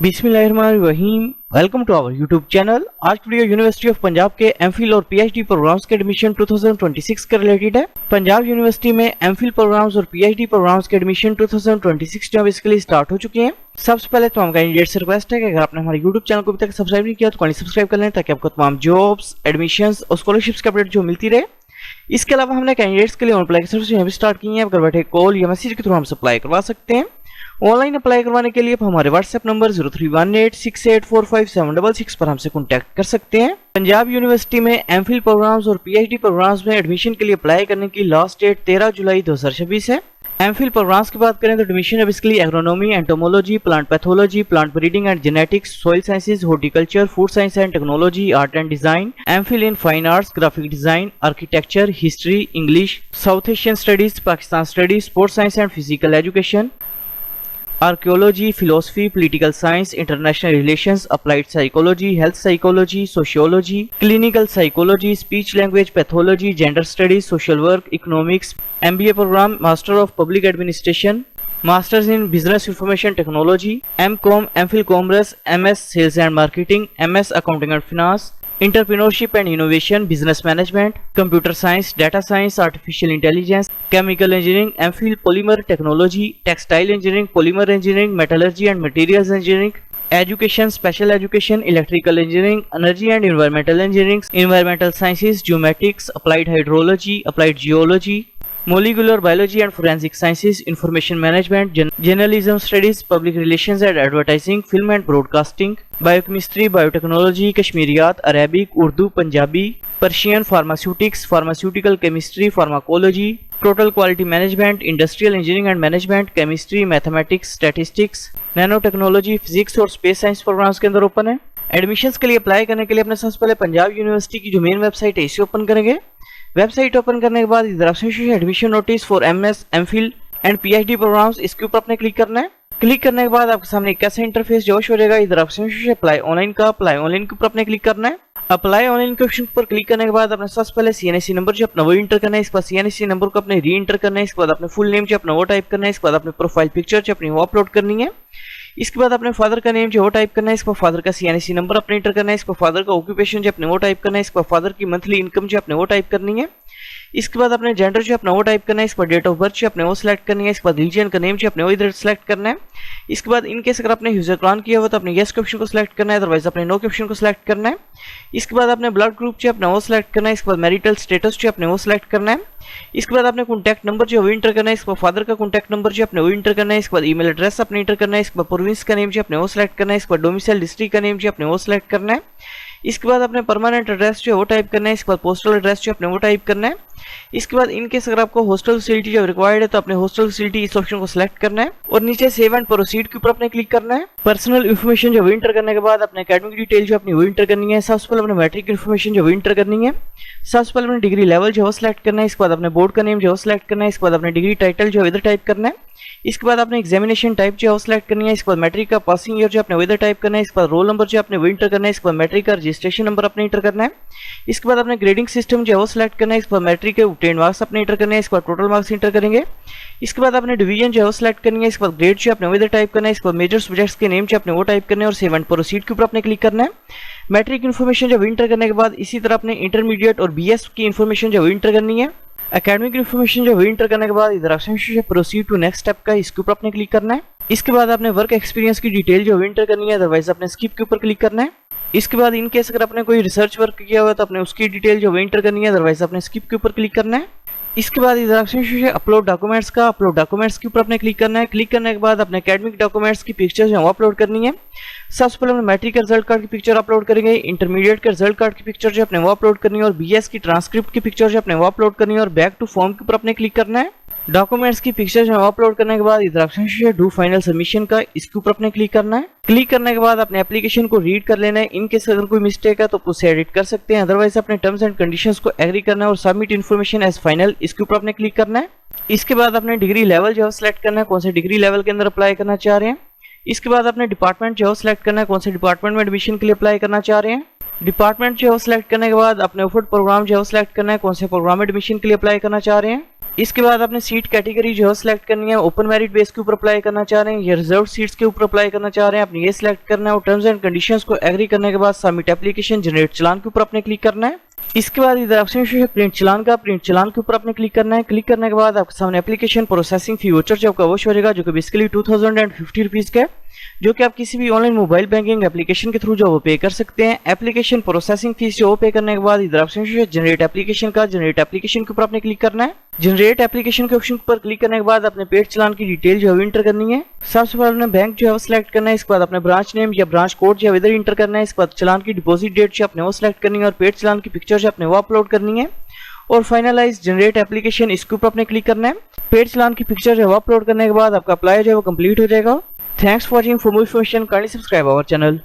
बिस्मिल्लाहिर्रहमानिर्रहीम। Welcome to our YouTube channel. आज की वीडियो यूनिवर्सिटी ऑफ पंजाब के एमफिल और पीएचडी प्रोग्राम्स के एडमिशन 2026 के रिलेटेड है। पंजाब यूनिवर्सिटी में एमफिल प्रोग्राम्स और पीएचडी प्रोग्राम्स के एडमिशन 2026 जो इसके लिए स्टार्ट हो चुके हैं। सबसे पहले तमाम कैंडिडेट से रिक्वेस्ट है कि अगर आपने हमारे यूट्यूब चैनल को अभी तक सब्सक्राइब नहीं किया तो सब्सक्राइब कर लें ताकि आपको तमाम जॉब्स, एडमिशंस और स्कॉलरशिप्स के अपडेट जो मिलती रहे। इसके अलावा हमने कैंडिडेट्स के लिए ऑन अप्लाई सर्विस भी स्टार्ट की है। अगर बैठे कॉल या मैसेज के थ्रू हमसे अप्लाई करवा सकते हैं। ऑनलाइन अप्लाई करवाने के लिए आप हमारे व्हाट्सएप नंबर 0318684576 पर हमसे कांटेक्ट कर सकते हैं। पंजाब यूनिवर्सिटी में एमफिल प्रोग्राम्स और पीएचडी प्रोग्राम्स में एडमिशन के लिए अप्लाई करने की लास्ट डेट 13 जुलाई 2026 है। एमफिल प्रोग्राम्स की बात करें तो एडमिशन है इसके लिए agronomy, entomology, plant pathology, plant breeding and genetics, soil sciences, horticulture, food science and technology, art and design, MPhil in fine arts, graphic design, architecture, history, English, South Asian studies, Pakistan studies, sports science and physical education, archaeology, philosophy, political science, international relations, applied psychology, health psychology, sociology, clinical psychology, speech language pathology, gender studies, social work, economics, MBA program, master of public administration, masters in business information technology, MCom, MPhil commerce, MS sales and marketing, MS accounting and finance, entrepreneurship and innovation, business management, computer science, data science, artificial intelligence, chemical engineering, MPhil polymer technology, textile engineering, polymer engineering, metallurgy and materials engineering, education, special education, electrical engineering, energy and environmental engineering, environmental sciences, geometrics, applied hydrology, applied geology, molecular biology and forensic sciences, information management, journalism studies, public relations and advertising, film and broadcasting, biochemistry, biotechnology, Kashmiriyat, Arabic, Urdu, Punjabi, Persian, pharmaceutics, pharmaceutical chemistry, pharmacology, total quality management, industrial engineering and management, chemistry, mathematics, statistics, nanotechnology, physics और space science programs के अंदर open है। Admissions के लिए apply करने के लिए अपने सबसे पहले पंजाब यूनिवर्सिटी की जो मेन वेबसाइट है इसे ओपन करेंगे। वेबसाइट ओपन करने के बाद इधर admission notice for MS, MPhil and PhD programs, इसके ऊपर आपने क्लिक करना है। क्लिक करने के बाद आपके सामने कैसा इंटरफेस जो शो रहेगा, इधर अप्लाई ऑनलाइन के ऊपर आपने क्लिक करना है। अप्लाई ऑनलाइन के ऑप्शन पर क्लिक करने के बाद अपने सबसे पहले सीएनएससी नंबर जो अपना वो इंटर करना है। इसके बाद सीएनएससी नंबर को अपने री इंटर करना है। इसके बाद अपने फुल नेम जो अपना वो टाइप करना है। इसके बाद अपने प्रोफाइल पिक्चर जो अपनी वो अपलोड करनी है। इसके बाद अपने फादर का नेम जो वो टाइप करना है। इसके बाद फादर का सीएनएससी नंबर अपने इंटर करना है। इसके बाद फादर का ऑक्यूपेशन जो अपने वो टाइप करना है। इसके बाद फादर की मंथली इनकम जो अपने वो टाइप करनी है। इसके बाद अपने जेंडर जो अपना वो टाइप करना है। इसके बाद डेट ऑफ बर्थ जो अपने वो सिलेक्ट करनी है। इसके बाद रिलीजन का नेम जो अपने वो इधर सिलेक्ट करना है। इसके बाद इनकेस अगर आपने यूजर क्रान किया हुआ तो अपने यस के ऑप्शन को सिलेक्ट करना है, अदरवाइज अपने नो के ऑप्शन को सिलेक्ट करना है। इसके बाद अपने ब्लड ग्रुप जो अपने वो सिलेक्ट करना है। इसके बाद मैरिटल स्टेटस जो अपने वो सिलेक्ट करना है। इसके बाद आपने कॉन्टैक्ट नंबर जो वो इंटर करना है। इसके बाद फादर का कॉन्टैक्ट नंबर जो अपने वो इंटर करना है। इसके बाद ईमेल एड्रेस अपने इंटर करना है। इसके बाद प्रोविंस का नेम जो अपने वो सिलेक्ट करना है। इसके बाद डोमिसाइल डिस्ट्रिक्ट का नेम जो अपने वो सिलेक्ट करना है। इसके बाद अपने परमानेंट एड्रेस जो वो टाइप करना है। इसके बाद पोस्टल एड्रेस जो अपने वो टाइप करना है। इसके बाद इनकेस अगर आपको हॉस्टल फैसिलिटी जो रिक्वायर्ड है तो अपने हॉस्टल फैसिलिटी इस ऑप्शन को सिलेक्ट करना है और नीचे सेव एंड प्रोसीड के ऊपर अपने क्लिक करना है। पर्सनल इन्फॉर्मेशन जो इंटर करने के बाद अपने एकेडमिक डिटेल जो अपनी वो इंटर करनी है। सबसे पहले अपने मैट्रिक इन्फॉर्मेशन जो इंटर करनी है। सबसे पहले अपने डिग्री लेवल जो सिलेक्ट करना है। इसके बाद अपने बोर्ड का नेम जो सिलेक्ट करना है। इसके बाद अपने डिग्री टाइटल जो इधर टाइप करना है। इसके बाद अपने एग्जामिनेशन टाइप जो सिलेक्ट करनी है। इसके बाद मैट्रिक का पासिंग ईयर जो अपने इधर टाइप करना है। इसके बाद रोल नंबर जो अपने वो इंटर करना है। इसके बाद मैट्रिक का रजिस्ट्रेशन नंबर अपने इंटर करना है। इसके बाद अपने ग्रेडिंग सिस्टम जो सिलेक्ट करना है। इसके बाद मैट्रिक के ऑब्टेन मार्क्स अपने इंटर करने हैं। इसके बाद टोटल मार्क्स इंटर करेंगे। इसके बाद अपने डिवीजन जो सिलेक्ट करनी है। इसके बाद ग्रेड जो अपने इधर टाइप करना है। इसके बाद मेजर सब्जेक्ट्स के नेम जो अपने वो टाइप करने हैं और सेव एंड प्रोसीड के ऊपर अपने क्लिक करना है। मैट्रिक इन्फॉर्मेशन जब इंटर करने के बाद इसी तरह अपने इंटरमीडिएट और बीएस की इन्फॉर्मेशन जो इंटर करनी है। एकेडमिक इन्फॉर्मेशन जो इंटर करने के बाद इधर प्रोसीड टू नेक्स्ट स्टेप का इसके ऊपर अपने क्लिक करना है। इसके बाद अपने वर्क एक्सपीरियंस की डिटेल जो इंटर करनी है, अदरवाइज अपने स्किप के ऊपर क्लिक करना है। इसके बाद इनकेस अगर आपने कोई रिसर्च वर्क किया हुआ तो अपने उसकी डिटेल जो इंटर करनी है, अदरवाइज अपने स्किप के ऊपर क्लिक करना है। इसके बाद इधर अपलोड डॉक्यूमेंट्स के ऊपर अपने क्लिक करना है। क्लिक करने के बाद अपने एकेडमिक डॉक्यूमेंट्स की पिक्चर्स जो अपलोड करनी है। सबसे पहले अपने मैट्रिक के रिजल्ट कार्ड की पिक्चर अपलोड करेंगे। इंटरमीडिएट के रिजल्ट कार्ड की पिक्चर जो अपने वो अपलोड करनी है और बीएस की ट्रांसक्रिप्ट की पिक्चर जो अपने वो अपलोड करनी है और बैक टू फॉर्म के ऊपर अपने क्लिक करना है। डॉक्यूमेंट्स की पिक्चर जो अपलोड करने के बाद इधर डू फाइनल सबमिशन का इसके ऊपर अपने क्लिक करना है। क्लिक करने के बाद अपने एप्लीकेशन को रीड कर लेना है। इनकेस अगर कोई मिस्टेक है तो उसे एडिट कर सकते हैं, अदरवाइज अपने टर्म्स एंड कंडीशंस को एग्री करना है और सबमिट इन्फॉर्मेशन एज फाइनल इसके ऊपर अपने क्लिक करना है। इसके बाद अपने डिग्री लेवल जो सिलेक्ट करना है, कौन से डिग्री लेवल के अंदर अप्लाई करना चाह रहे हैं। इसके बाद अपने डिपार्टमेंट जो सिलेक्ट करना है, कौन से डिपार्टमेंट में एडमिशन के लिए अप्लाई करना चाह रहे हैं। डिपार्टमेंट जो सिलेक्ट करने के बाद अपने ऑफर्ड प्रोग्राम जो सिलेक्ट करना है, कौन से प्रोग्राम एडमिशन के लिए अप्लाई करना चाह रहे हैं। इसके बाद आपने सीट कैटेगरी जो है सिलेक्ट करनी है, ओपन मेरिट बेस के ऊपर अप्लाई करना चाह रहे हैं या रिजर्व सीट्स के ऊपर अप्लाई करना चाह रहे हैं, आपने ये सिलेक्ट करना है और टर्म्स एंड कंडीशंस को एग्री करने के बाद सबमिट एप्लीकेशन जनरेट चालान के ऊपर आपने क्लिक करना है। इसके बाद इधर ऑप्शन है प्रिंट चालान का, प्रिंट चालान के ऊपर आपने क्लिक करना है। क्लिक करने के बाद आपके सामने एप्लीकेशन प्रोसेसिंग फी वाउचर जो आपका वो शो होगा, जो कि बेसिकली 2050 रुपीज़ का है, जो कि आप किसी भी ऑनलाइन मोबाइल बैंकिंग एप्लीकेशन के थ्रू जो वो पे कर सकते हैं। एप्लीकेशन प्रोसेसिंग फीस जो पे करने के बाद इधर ऑप्शन है जनरेट एप्लीकेशन का, जनरेट एप्लीकेशन के ऊपर आपने क्लिक करना है। जनरेट एप्लीकेशन के ऑप्शन पर क्लिक करने के बाद अपने पेड चालान की डिटेल जो है इंटर करनी है। सबसे पहले अपने बैंक जो है वो सिलेक्ट करना है, इसके बाद अपने ब्रांच नेम या ब्रांच कोड जो है इधर इंटर करना है। इसके बाद चालान की डिपॉजिट डेट जो अपने वो सिलेक्ट करनी है और पेड चालान की पिक्चर जो अपने वो अपलोड करनी है और फाइनलाइज जनरेट एप्लीकेशन इसके ऊपर आपने क्लिक करना है। पेड चालान की पिक्चर जो है वो अपलोड करने के बाद आपका अप्लाई जो है वो कंप्लीट हो जाएगा। Thanks for watching. For more information kindly subscribe our channel.